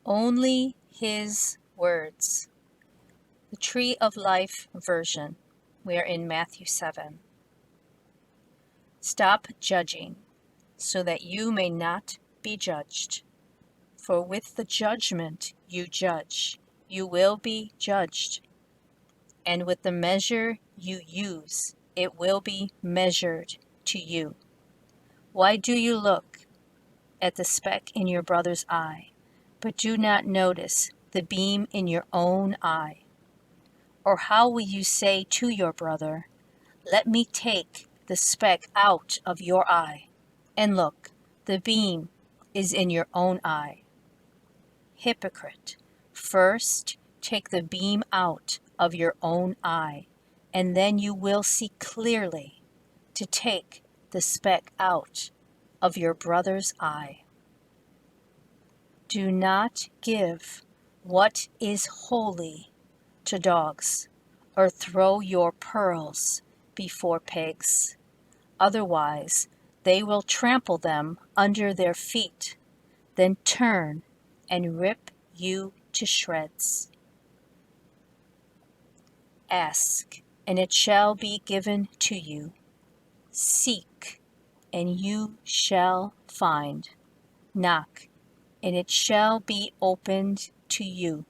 Only His words. The Tree of Life version. We are in Matthew 7. Stop judging, so that you may not be judged. For with the judgment you judge, you will be judged. And with the measure you use, it will be measured to you. Why do you look at the speck in your brother's eye, but do not notice the beam in your own eye? Or how will you say to your brother, "Let me take the speck out of your eye," and look, the beam is in your own eye? Hypocrite, first take the beam out of your own eye, and then you will see clearly to take the speck out of your brother's eye. Do not give what is holy to dogs, or throw your pearls before pigs. Otherwise, they will trample them under their feet, then turn and rip you to shreds. Ask, and it shall be given to you. Seek, and you shall find. Knock, and it shall be opened to you.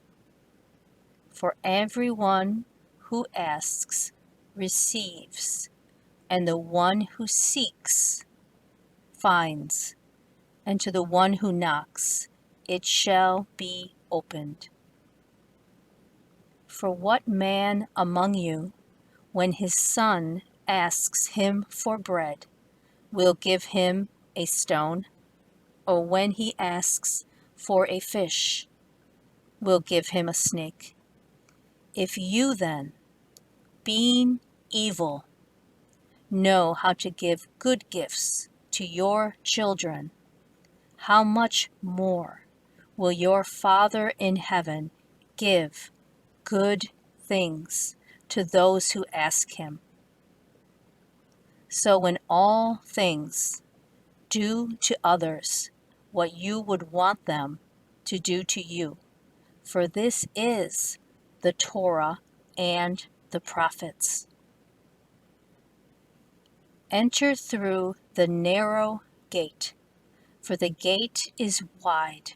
For everyone who asks receives, and the one who seeks finds, and to the one who knocks it shall be opened. For what man among you, when his son asks him for bread, will give him a stone? Or when he asks for a fish, will give him a snake? If you then, being evil, know how to give good gifts to your children, how much more will your Father in heaven give good things to those who ask him? So in all things, do to others what you would want them to do to you, for this is the Torah and the prophets. Enter through the narrow gate, for the gate is wide,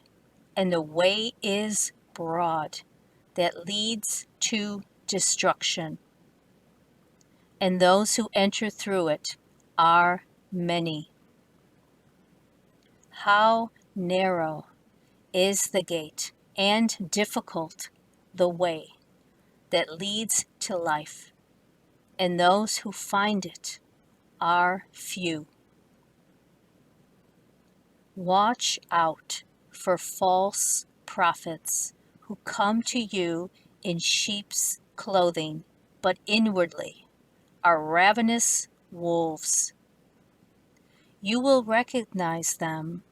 and the way is broad that leads to destruction, and those who enter through it are many. How narrow is the gate, and difficult the way that leads to life, and those who find it are few. Watch out for false prophets who come to you in sheep's clothing, but inwardly are ravenous wolves. You will recognize them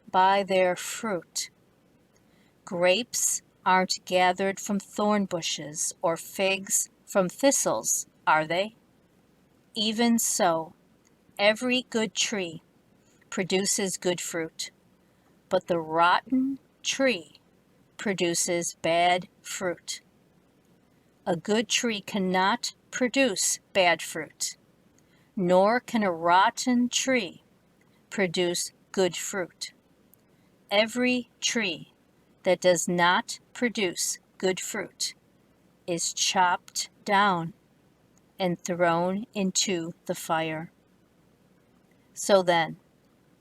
by their fruit. Grapes aren't gathered from thorn bushes, or figs from thistles, are they? Even so, every good tree produces good fruit, but the rotten tree produces bad fruit. A good tree cannot produce bad fruit, nor can a rotten tree produce good fruit. Every tree that does not produce good fruit is chopped down and thrown into the fire. So then,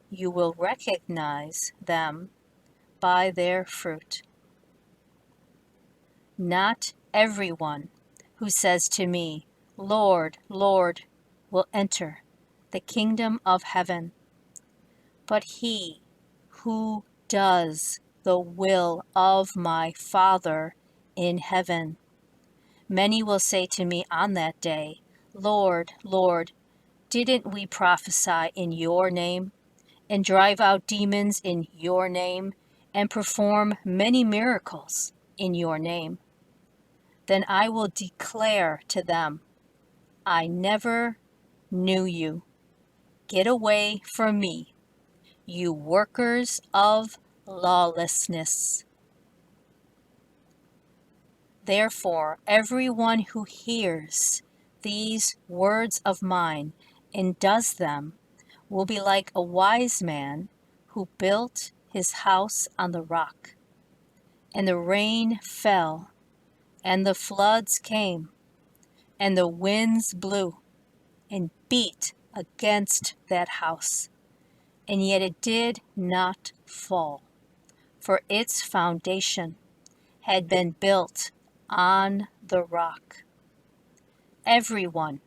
you will recognize them by their fruit. Not everyone who says to me, "Lord, Lord," will enter the kingdom of heaven, but he who does the will of my Father in heaven. Many will say to me on that day, "Lord, Lord, didn't we prophesy in your name, and drive out demons in your name, and perform many miracles in your name?" Then I will declare to them, "I never knew you. Get away from me, you workers of lawlessness." Therefore, everyone who hears these words of mine and does them will be like a wise man who built his house on the rock. And the rain fell, and the floods came, and the winds blew and beat against that house, and yet it did not fall, for its foundation had been built on the rock. Everyone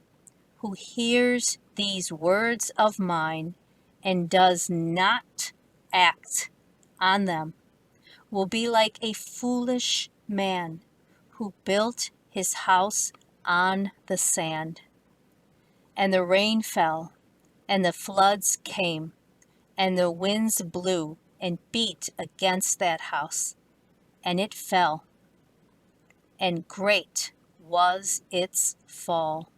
who hears these words of mine and does not act on them will be like a foolish man who built his house on the sand. And the rain fell, and the floods came, and the winds blew and beat against that house, and it fell, and great was its fall.